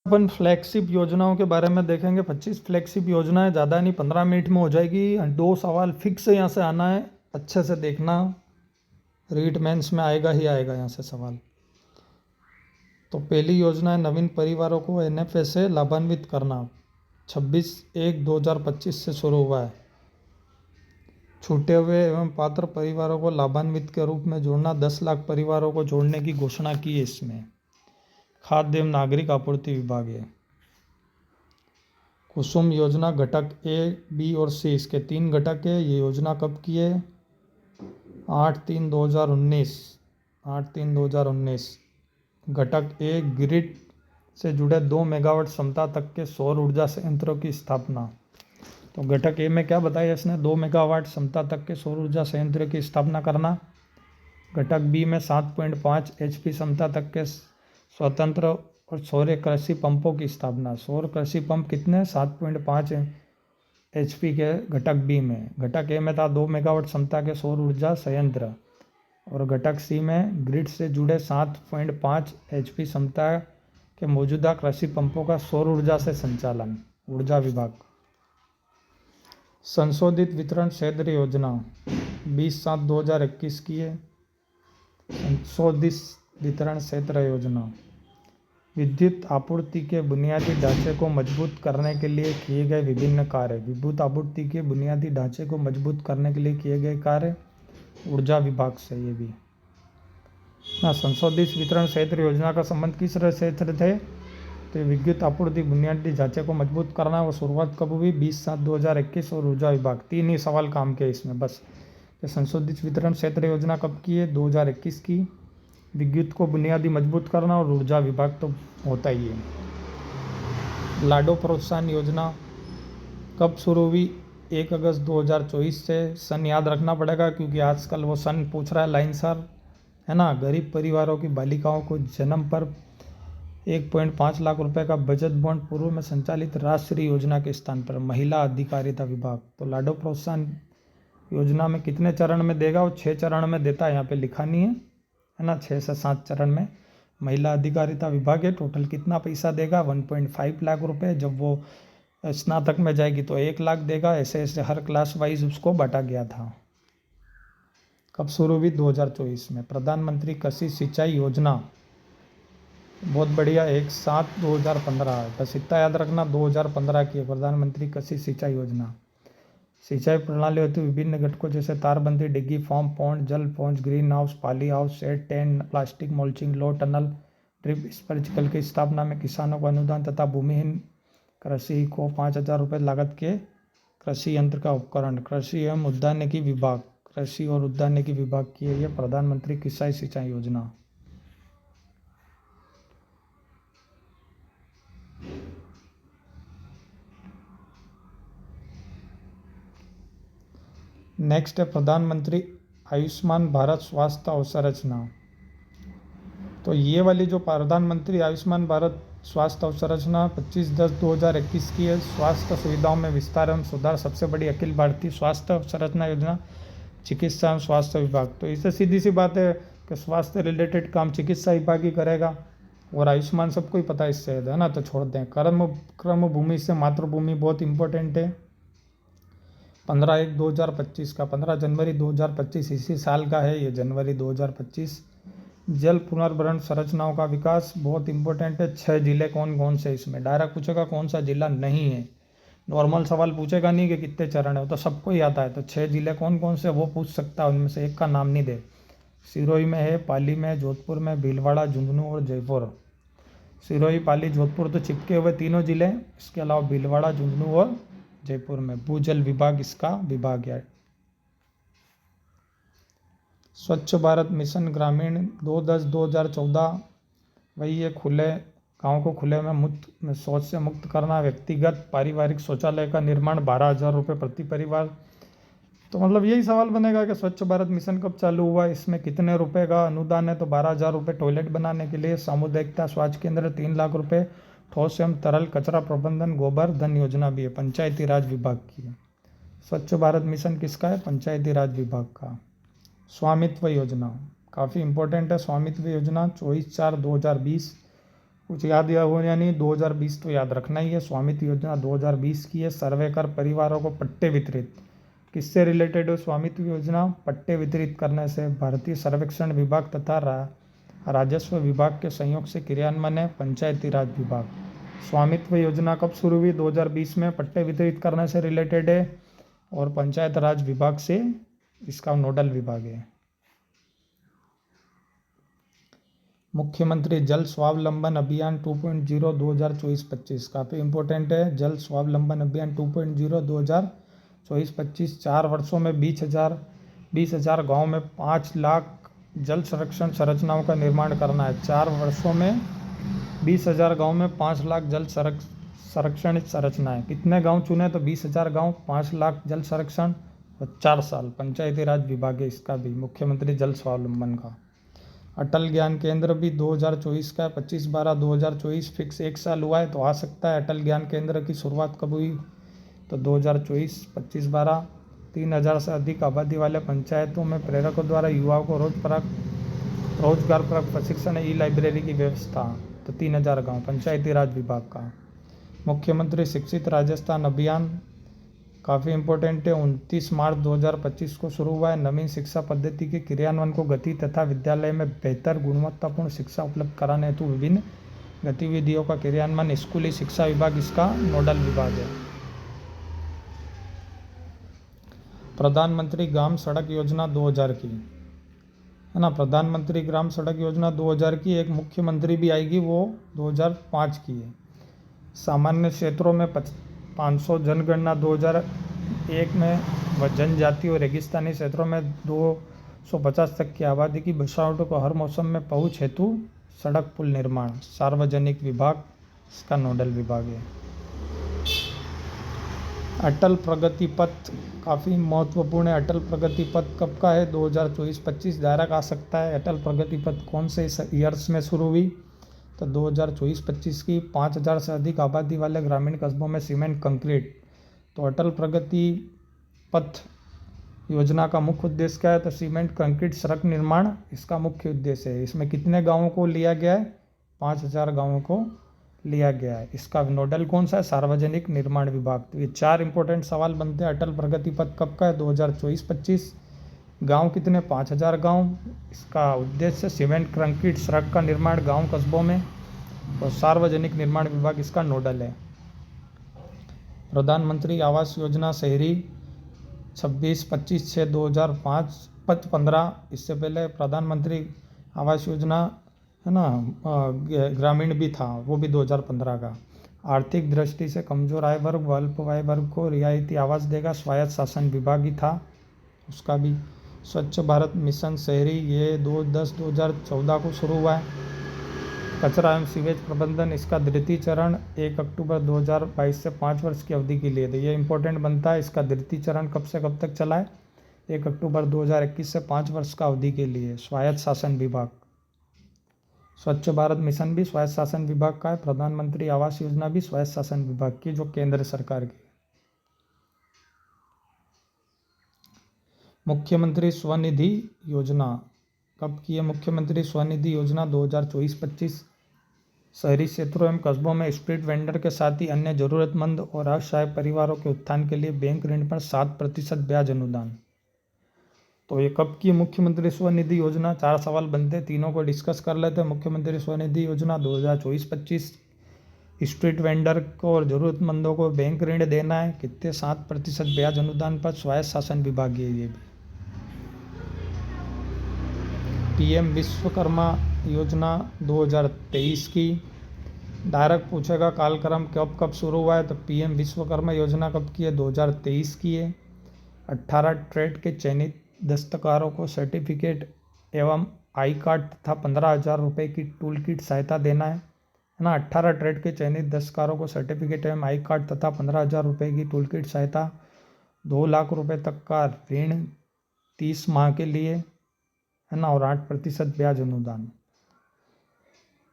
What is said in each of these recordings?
अपन flagship योजनाओं के बारे में देखेंगे। 25 फ्लैगशिप योजनाएं, ज़्यादा नहीं, 15 मिनट में हो जाएगी। 2 सवाल फिक्स यहाँ से आना है, अच्छे से देखना, रीट मेंस में आएगा ही आएगा यहाँ से सवाल। तो पहली योजना है नवीन परिवारों को एनएफए से लाभान्वित करना। 26/1/2025 से शुरू हुआ है। छूटे हुए एवं पात्र परिवारों को लाभान्वित के रूप में जोड़ना, 10 लाख परिवारों को जोड़ने की घोषणा की है। इसमें खाद्य एवं नागरिक आपूर्ति विभाग है। कुसुम योजना घटक ए, बी और सी, इसके 3 घटक है। ये योजना कब की है? 8/3/2019। 8/3/2019। घटक ए, ग्रिड से जुड़े 2 मेगावाट क्षमता तक के सौर ऊर्जा संयंत्रों की स्थापना। तो घटक ए में क्या बताया इसने? 2 मेगावाट क्षमता तक के सौर ऊर्जा संयंत्र की स्थापना करना। घटक बी में 7.5 HP क्षमता तक के स्वतंत्र और सौर कृषि पंपों की स्थापना। सौर कृषि पंप कितने? 7.5 HP के घटक बी में। घटक ए में था 2 मेगावाट क्षमता के सौर ऊर्जा संयंत्र, और घटक सी में ग्रिड से जुड़े 7.5 HP क्षमता के मौजूदा कृषि पंपों का सौर ऊर्जा से संचालन। ऊर्जा विभाग। संशोधित वितरण क्षेत्र योजना 20/7/2021 की है। संशोधित वितरण क्षेत्र योजना विद्युत आपूर्ति के बुनियादी ढांचे को मजबूत करने के लिए किए गए विभिन्न कार्य। विद्युत आपूर्ति के बुनियादी ढांचे को मजबूत करने के लिए किए गए कार्य, ऊर्जा विभाग से। ये भी ना, संशोधित वितरण क्षेत्र योजना का संबंध किस क्षेत्र थे? तो विद्युत आपूर्ति बुनियादी ढांचे को मजबूत करना। वो शुरुआत कब हुई? 20/7/2021 और ऊर्जा विभाग। 3 ही सवाल काम के इसमें बस। संशोधित वितरण क्षेत्र योजना कब की है? 2021 की। विद्युत को बुनियादी मजबूत करना, और ऊर्जा विभाग तो होता ही है। लाडो प्रोत्साहन योजना कब शुरू हुई? 1 अगस्त 2024 से। सन याद रखना पड़ेगा क्योंकि आजकल वो सन पूछ रहा है लाइन सर, है ना। गरीब परिवारों की बालिकाओं को जन्म पर 1.5 लाख रुपए का बचत बॉन्ड पूर्व में संचालित राष्ट्रीय योजना के स्थान पर महिला अधिकारिता विभाग। तो लाडो प्रोत्साहन योजना में कितने चरण में देगा? वो 6 चरण में देता है, यहाँ पे लिखा नहीं है ना। 6 से 7 चरण में महिला अधिकारिता विभाग है। टोटल कितना पैसा देगा? 1.5 लाख रुपए। जब वो स्नातक में जाएगी तो 1 लाख देगा। ऐसे ऐसे हर क्लास वाइज उसको बांटा गया था। कब शुरू हुई? 2024 में। प्रधानमंत्री कृषि सिंचाई योजना बहुत बढ़िया, 1/7/2015। बस इतना याद रखना, 2015 की है प्रधानमंत्री कृषि सिंचाई योजना। सिंचाई प्रणाली होती है विभिन्न घटकों जैसे तारबंदी, डिग्गी, फॉर्म, पॉन्ड, जल पहुंच, green house, poly house, shed, tent, plastic mulching, low, tunnel, drip sprinkler की स्थापना में किसानों को अनुदान तथा भूमिहीन कृषि को 5,000 रुपये लागत के कृषि यंत्र का उपकरण। कृषि एवं उद्यानिकी विभाग, कृषि और उद्यानिकी विभाग की है यह प्रधानमंत्री कृषि सिंचाई योजना। नेक्स्ट है प्रधानमंत्री आयुष्मान भारत स्वास्थ्य अवसंरचना। तो ये वाली जो प्रधानमंत्री आयुष्मान भारत स्वास्थ्य अवसंरचना 25/10/2021 की है। स्वास्थ्य सुविधाओं में विस्तार एवं सुधार, सबसे बड़ी अखिल भारतीय स्वास्थ्य अवसंरचना योजना, चिकित्सा एवं स्वास्थ्य विभाग। तो इससे सीधी सी बात है कि स्वास्थ्य रिलेटेड काम चिकित्सा विभाग ही करेगा, और आयुष्मान सबको ही पता है इससे, है ना। तो छोड़ दें। कर्म भूमि से मातृभूमि बहुत इंपॉर्टेंट है। 15/1/2025 का, 15 जनवरी 2025 इसी साल का है ये, जनवरी 2025। जल पुनर्भरण संरचनाओं का विकास बहुत इंपॉर्टेंट है। 6 जिले कौन कौन से? इसमें डायरेक्ट पूछेगा कौन सा जिला नहीं है, नॉर्मल सवाल पूछेगा नहीं कि कितने चरण है, तो सबको ही आता है। तो 6 जिले कौन कौन से वो पूछ सकता है, उनमें से एक का नाम नहीं दे। सिरोही में है, पाली में, जोधपुर में, भीलवाड़ा, झुंझुनू और जयपुर। सिरोही, पाली, जोधपुर तो चिपके हुए तीनों जिले। इसके अलावा भीलवाड़ा, झुंझुनू और जयपुर में। भूजल विभाग इसका विभाग है। स्वच्छ भारत मिशन ग्रामीण 2/10/2014, वही ये खुले गाँव को खुले में शौच से मुक्त करना। व्यक्तिगत पारिवारिक शौचालय का निर्माण, 12,000 रुपये प्रति परिवार। तो मतलब यही सवाल बनेगा कि स्वच्छ भारत मिशन कब चालू हुआ, इसमें कितने रुपए का अनुदान है? तो 12,000 रुपये टॉयलेट बनाने के लिए। सामुदायिकता स्वास्थ्य केंद्र 3 लाख रुपये। ठोस एवं तरल कचरा प्रबंधन गोबर धन योजना भी है, पंचायती राज विभाग की है। स्वच्छ भारत मिशन किसका है? पंचायती राज विभाग का। स्वामित्व योजना काफ़ी इंपॉर्टेंट है। स्वामित्व योजना 24/4/2020 कुछ याद या हो या नहीं, 2020 तो याद रखना ही है। स्वामित्व योजना 2020 की है। सर्वे कर परिवारों को पट्टे वितरित, किससे रिलेटेड है स्वामित्व योजना? पट्टे वितरित करने से। भारतीय सर्वेक्षण विभाग तथा राजस्व विभाग के संयोग से क्रियान्वयन है पंचायती राज विभाग। स्वामित्व योजना कब शुरू हुई? 2020 में। पट्टे वितरित करने से रिलेटेड है और पंचायत राज विभाग से इसका नोडल विभाग है। मुख्यमंत्री जल स्वावलंबन अभियान 2.0 2024-25 काफ़ी इंपॉर्टेंट है। जल स्वावलंबन अभियान 2.0 2024-25 4 वर्षों में 20,000 गाँव में 5 लाख जल संरक्षण संरचनाओं का निर्माण करना है। 4 वर्षों में 20,000 गाँव में 5 लाख जल संरक्षण संरचनाएं। कितने गांव चुने? तो 20,000 गांव, 5 लाख जल संरक्षण और 4 साल। पंचायती राज विभाग है इसका भी, मुख्यमंत्री जल स्वावलंबन का। अटल ज्ञान केंद्र भी 2024 का 25/12/2024 फिक्स 1 साल हुआ है तो आ सकता है। अटल ज्ञान केंद्र की शुरुआत कब हुई? तो 2024 25/12। 3,000 से अधिक आबादी वाले पंचायतों में प्रेरकों द्वारा युवाओं को रोजगारपरक प्रशिक्षण, ई लाइब्रेरी की व्यवस्था। तो 3,000 गाँव, पंचायती राज विभाग का। मुख्यमंत्री शिक्षित राजस्थान अभियान काफ़ी इंपॉर्टेंट है। 29 मार्च 2025 को शुरू हुआ है। नवीन शिक्षा पद्धति के क्रियान्वयन को गति तथा विद्यालय में बेहतर गुणवत्तापूर्ण शिक्षा उपलब्ध कराने हेतु विभिन्न गतिविधियों का क्रियान्वयन स्कूली शिक्षा विभाग इसका नोडल विभाग है। प्रधानमंत्री ग्राम सड़क योजना 2000 की है ना। प्रधानमंत्री ग्राम सड़क योजना 2000 की। एक मुख्यमंत्री भी आएगी, वो 2005 की है। सामान्य क्षेत्रों में 500 जनगणना 2001 में व जनजाति और रेगिस्तानी क्षेत्रों में 250 तक की आबादी की बसावटों को हर मौसम में पहुंच हेतु सड़क पुल निर्माण। सार्वजनिक विभाग इसका नोडल विभाग है। अटल प्रगति पथ काफ़ी महत्वपूर्ण है। अटल प्रगति पथ कब का है? 2024-25 डायरेक्ट आ सकता है। अटल प्रगति पथ कौन से ईयर्स में शुरू हुई? तो 2024-25 की। 5,000 से अधिक आबादी वाले ग्रामीण कस्बों में सीमेंट कंक्रीट। तो अटल प्रगति पथ योजना का मुख्य उद्देश्य क्या है? तो सीमेंट कंक्रीट सड़क निर्माण इसका मुख्य उद्देश्य है। इसमें कितने गांवों को लिया गया है? 5,000 गांवों को लिया गया है। इसका नोडल कौन सा है? सार्वजनिक निर्माण विभाग। तो ये 4 इंपॉर्टेंट सवाल बनते हैं। अटल प्रगति पथ कब का है? 2024-25। गांव कितने? 5,000 गांव। इसका उद्देश्य सीमेंट कंक्रीट सड़क का निर्माण गांव कस्बों में। और सार्वजनिक निर्माण विभाग इसका नोडल है। प्रधानमंत्री आवास योजना शहरी 26-25/6/2015। इससे पहले प्रधानमंत्री आवास योजना है ना, ग्रामीण भी था, वो भी 2015 का। आर्थिक दृष्टि से कमजोर आय वर्ग व अल्प आय वर्ग को रियायती आवास देगा, स्वायत्त शासन विभाग ही था उसका भी। स्वच्छ भारत मिशन शहरी ये 10/10/2014 को शुरू हुआ है। कचरा एवं सीवेज प्रबंधन इसका द्वितीय चरण 1 अक्टूबर 2022 से 5 वर्ष की अवधि के लिए। तो ये इंपॉर्टेंट बनता है। इसका द्वितीय चरण कब से कब तक चला है? 1 अक्टूबर 2021 से 5 वर्ष का अवधि के लिए। स्वायत्त शासन विभाग। स्वच्छ भारत मिशन भी स्वायत्त शासन विभाग का है। प्रधानमंत्री आवास योजना भी स्वायत्त शासन विभाग की, जो केंद्र सरकार की। मुख्यमंत्री स्वनिधि योजना कब की है? मुख्यमंत्री स्वनिधि योजना 2024-25। शहरी क्षेत्रों एवं कस्बों में स्ट्रीट वेंडर के साथ ही अन्य जरूरतमंद और असहाय परिवारों के उत्थान के लिए बैंक ऋण पर 7% ब्याज अनुदान। तो ये कब की मुख्यमंत्री स्वनिधि योजना? 4 सवाल बनते, तीनों को डिस्कस कर लेते हैं। मुख्यमंत्री स्वनिधि योजना 2024-25। स्ट्रीट वेंडर को और जरूरतमंदों को बैंक ऋण देना है, कितने? 7% ब्याज अनुदान पर। स्वायत्त शासन विभाग है ये भी। पीएम विश्वकर्मा योजना 2023 की। डायरेक्ट पूछेगा कालक्रम कब कब शुरू हुआ है? तो पीएम विश्वकर्मा योजना कब की है? 2023 की है। 18 ट्रेड के चयनित दस्तकारों को सर्टिफिकेट एवं आई कार्ड तथा 15,000 रुपये की टूल किट सहायता देना है ना। 18 ट्रेड के चयनित दस्तकारों को सर्टिफिकेट एवं आई कार्ड तथा 15,000 रुपये की टूल किट सहायता। 2 लाख रुपये तक का ऋण 30 माह के लिए है ना, और 8% ब्याज अनुदान।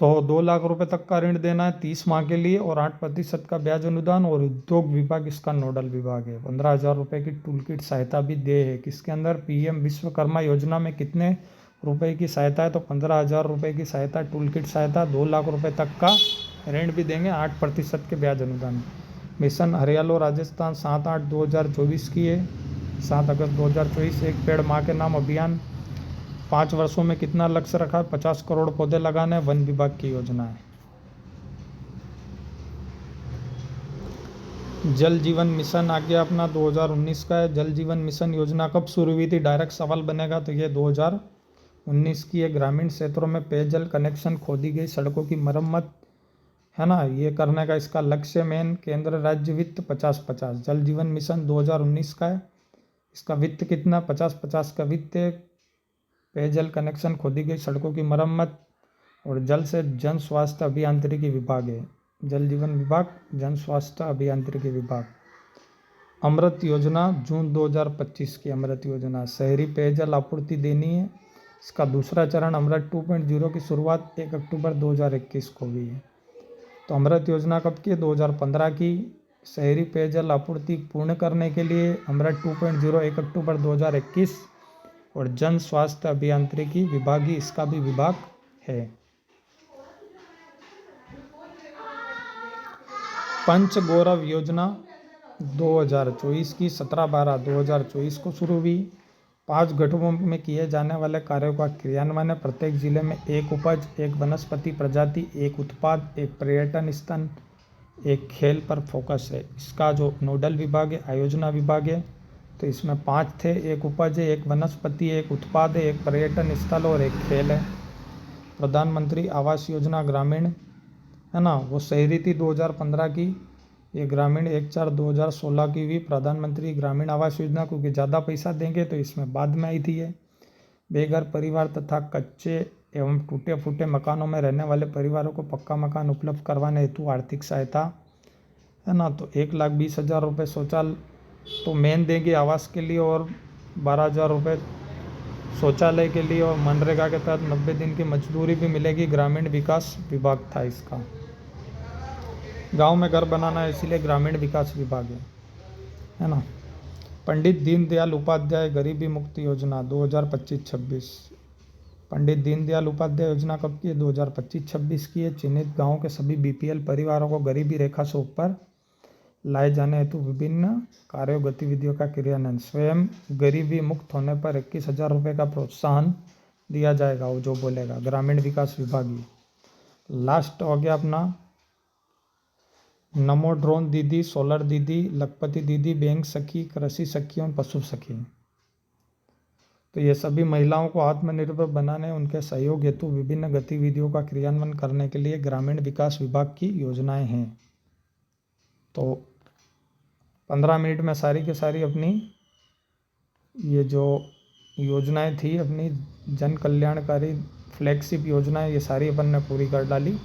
तो 2 लाख रुपए तक का ऋण देना है 30 माह के लिए और 8% का ब्याज अनुदान। और उद्योग विभाग इसका नोडल विभाग है। 15,000 रुपये की टूल किट सहायता भी दे है। किसके अंदर? पीएम विश्वकर्मा योजना में। कितने? रुपए की सहायता है तो 15,000 रुपये की सहायता, टूल किट सहायता 2 लाख रुपए तक का ऋण भी देंगे 8% के ब्याज अनुदान। मिशन हरियालो राजस्थान 7/8/2024 की है, 7 अगस्त 2024। एक पेड़ माँ के नाम अभियान 5 वर्षों में कितना लक्ष्य रखा है? 50 करोड़ पौधे लगाने, वन विभाग की योजना है। जल जीवन मिशन आ गया अपना 2019 का है। जल जीवन मिशन योजना कब शुरू हुई थी? डायरेक्ट सवाल बनेगा तो ये 2019 की है। ग्रामीण क्षेत्रों में पेयजल कनेक्शन, खोदी गई सड़कों की मरम्मत, है ना, ये करने का इसका लक्ष्य मेन। केंद्र राज्य वित्त 50-50। जल जीवन मिशन 2019 का है। इसका वित्त कितना? 50-50 का वित्त है। पेयजल कनेक्शन, खोदी गई सड़कों की मरम्मत और जल से जन स्वास्थ्य अभियांत्रिकी विभाग है। जल जीवन विभाग, जन स्वास्थ्य अभियांत्रिकी विभाग। अमृत योजना जून 2025 की अमृत योजना, शहरी पेयजल आपूर्ति देनी है। इसका दूसरा चरण अमृत 2.0 की शुरुआत 1 अक्टूबर 2021 को हुई है। तो अमृत योजना कब की? 2015 की। शहरी पेयजल आपूर्ति पूर्ण करने के लिए अमृत 2.0 1 अक्टूबर 2021। और जन स्वास्थ्य अभियांत्रिकी विभाग ही इसका भी विभाग है। पंच गौरव योजना 2024 की 17/12/2024 को शुरू हुई। 5 गठों में किए जाने वाले कार्यों का क्रियान्वयन है। प्रत्येक जिले में एक उपज, एक वनस्पति प्रजाति, एक उत्पाद, एक पर्यटन स्थल, एक खेल पर फोकस है। इसका जो नोडल विभाग है आयोजना विभाग है। तो इसमें 5 थे, एक उपज है, एक वनस्पति, एक उत्पाद है, एक पर्यटन स्थल और एक खेल है। प्रधानमंत्री आवास योजना ग्रामीण, है ना, वो शहरी थी 2015 की। ये ग्रामीण 1/4/2016 की हुई प्रधानमंत्री ग्रामीण आवास योजना, क्योंकि ज़्यादा पैसा देंगे तो इसमें बाद में आई थी ये। बेघर परिवार तथा कच्चे एवं टूटे फूटे मकानों में रहने वाले परिवारों को पक्का मकान उपलब्ध करवाने हेतु आर्थिक सहायता, है ना। तो 1,20,000 रुपये शौचालय तो मेन देंगे आवास के लिए और 12,000 रुपये शौचालय के लिए। और मनरेगा के तहत 90 दिन की मजदूरी भी मिलेगी। ग्रामीण विकास विभाग था इसका। गांव में घर बनाना है इसीलिए ग्रामीण विकास विभाग है ना। पंडित दीनदयाल उपाध्याय गरीबी मुक्ति योजना 2025-26। पंडित दीनदयाल उपाध्याय योजना कब की है? 2025-26 की है। चिन्हित गाँव के सभी बीपीएल परिवारों को गरीबी रेखा से ऊपर लाए जाने हेतु विभिन्न कार्यों गतिविधियों का क्रियान्वयन। स्वयं गरीबी मुक्त होने पर 21,000 रुपये का प्रोत्साहन दिया जाएगा, वो जो बोलेगा। ग्रामीण विकास विभाग ही। लास्ट हो गया अपना नमो ड्रोन दीदी, सोलर दीदी, लखपति दीदी, बैंक सखी, कृषि सखी और पशु सखी। तो ये सभी महिलाओं को आत्मनिर्भर बनाने, उनके सहयोग हेतु विभिन्न गतिविधियों का क्रियान्वयन करने के लिए ग्रामीण विकास विभाग की योजनाएं हैं। तो 15 मिनट में सारी की सारी अपनी ये जो योजनाएं थी, अपनी जन कल्याणकारी फ्लैगशिप योजनाएं, ये सारी अपन ने पूरी कर डाली।